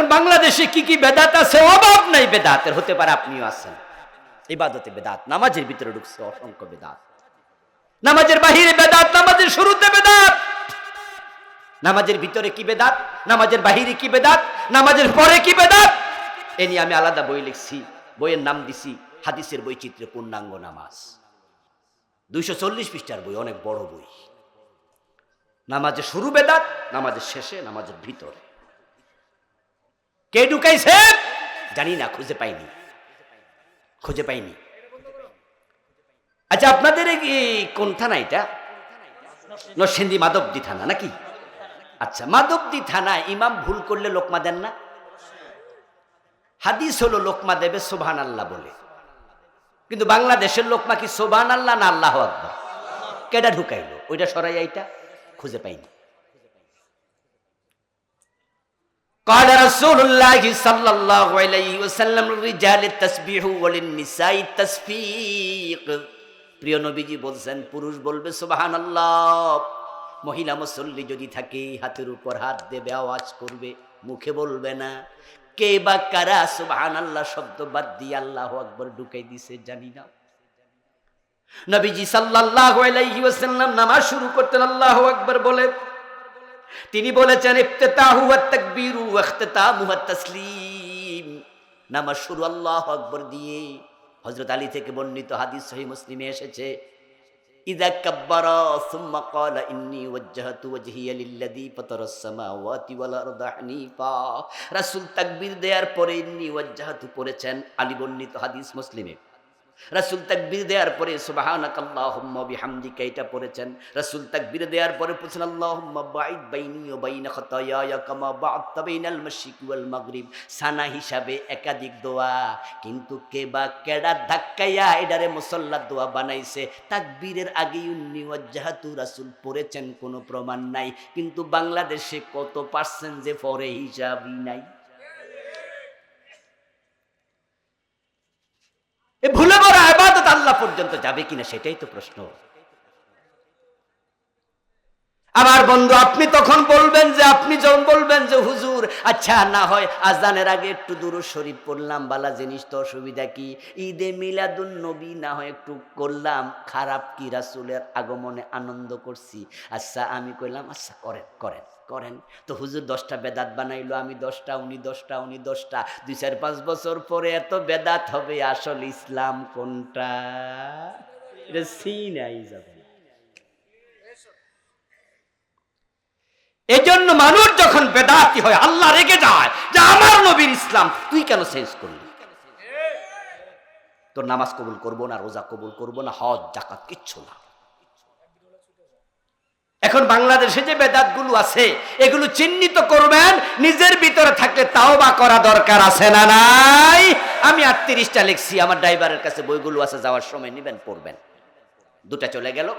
এখন বাংলাদেশে কি কি বেদাত আছে, অভাব নাই বেদাতের। হতে পারে আপনিও আছেন। ইবাদতে বেদাত, নামাজের ভিতরে ঢুকছে অসংখ্য বেদাত, নামাজের বাহিরে বেদাত, নামাজের শুরুতে বেদাত। নামাজের ভিতরে কি বেদাত, নামাজের বাহিরে কি বেদাত, নামাজের পরে কি বেদাত, এ নিয়ে আমি আলাদা বই লিখছি। বইয়ের নাম দিছি হাদিসের বৈচিত্র্য পূর্ণাঙ্গ নামাজ। 240 পৃষ্ঠার বই, অনেক বড় বই। নামাজের শুরু বেদাত, নামাজের শেষে, নামাজের ভিতরে। কে ঢুকাইছে জানি না, খুঁজে পাইনি। আচ্ছা, আপনাদের কোন থানা এটা? নরসিংদী মাধবদী থানা নাকি? আচ্ছা, মাধবদী থানা ইমাম ভুল করলে লোকমা দেন না? হাদিস হলো লোকমা দেবে সুবহানাল্লাহ বলে, কিন্তু বাংলাদেশের লোকমা কি সুবহানাল্লাহ না আল্লাহু আকবার? কেডা ঢুকাইলো? ওইটা সরাই, এইটা খুঁজে পাইনি। قال رسول الله صلى الله عليه وسلم للرجال التسبيح وللنساء التسبيق। প্রিয় নবীজি বলছেন, পুরুষ বলবে সুবহানাল্লাহ, মহিলা মুসল্লি যদি থাকে হাতের উপর হাত দেবে, আওয়াজ করবে, মুখে বলবে না। কে বা কারা সুবহানাল্লাহ শব্দ বাদ দিয়ে আল্লাহু আকবার ঢুকাই দিছে জানি না। নবীজি সাল্লাল্লাহু আলাইহি ওয়াসাল্লাম নামাজ শুরু করতেন আল্লাহু আকবার বলে। তিনি বলেছেন, ইফতিতাহু ওয়াত তাকবীরু ওয়া ইখতিতামু ওয়াত তাসলিম। নামাজ শুরু আল্লাহু আকবার দিয়ে। হযরত আলী থেকে বর্ণিত হাদিস সহিহ মুসলিমে এসেছে, ইযা কাব্বারা সুম্মা ক্বালা ইন্নী ওয়াজ্জাহতু ওয়াজহিয়া লিল্লাযী ফাতারাস সামাওয়াতি ওয়াল আরদা হানিফা। রাসূল তাকবীর দেওয়ার পরে ইন্নী ওয়াজ্জাহতু পড়েছেন, আলী বর্ণিত হাদিস মুসলিমে। রাসূল তাকবীর দেওয়ার পরে সুবহানাকাল্লাহুম্মা বিহামদিকা এটা পড়েছেন। রাসূল তাকবীর দেওয়ার পরে বলেছেন, আল্লাহুম্মা বাঈদ বাইনি ওয়া বাইনা খাতায়ায়া কামা বা'আদতা বাইনাল মাশরিকি ওয়াল মাগরিব। সানা হিসাবে একাধিক দোয়া, কিন্তু কে বা কেডা ধাক্কাইয়া এডারে মুসাল্লার দোয়া বানাইছে। তাকবীরের আগে ইন্নী ওয়াজ্জাহতু রাসূল পড়েছেন, কোনো প্রমাণ নাই, কিন্তু বাংলাদেশে কত পার্সেন্ট যে পড়ে হিসাবই নাই। এ ভুলে বড় ইবাদত আল্লাহ পর্যন্ত যাবে কিনা সেটাই তো প্রশ্ন। আমার বন্ধু, আপনি তখন বলবেন যে, আপনি যখন বলবেন যে হুজুর আচ্ছা না হয় আজানের আগে একটু দুরূদ শরীফ পড়লাম, বালা জিনিস তো, অসুবিধা কি? ঈদে মিলাদুন নবী না হয় একটু করলাম, খারাপ কি? রাসূলের আগমনে আনন্দ করছি। আচ্ছা, আমি কইলাম আচ্ছা করেন করেন করেন। তো হুজুর 10টা বেদাত বানাইলো, আমি 10টা, উনি 10টা, উনি 10টা। 2-4-5 বছর পরে এত বেদাত হবে, আসল ইসলাম কোনটা এটা চিনাই যাবে। এজন্য মানুষ যখন বেদাতি হয় আল্লাহ রেগে যায় যে আমার নবীর ইসলাম তুই কেন চেঞ্জ করলি? তোর নামাজ কবুল করবো না, রোজা কবুল করবো না, হজ যাকাত কিচ্ছু না। এখন বাংলাদেশে যে বেদাতগুলো আছে এগুলো চিহ্নিত করবেন, নিজের ভিতরে থাকলে তাওবা করা দরকার আছে না নাই? আমি 38টা লিখছি, আমার ড্রাইভারের কাছে বইগুলো আছে, যাওয়ার সময় নিবেন, পড়বেন। 2টা চলে গেল।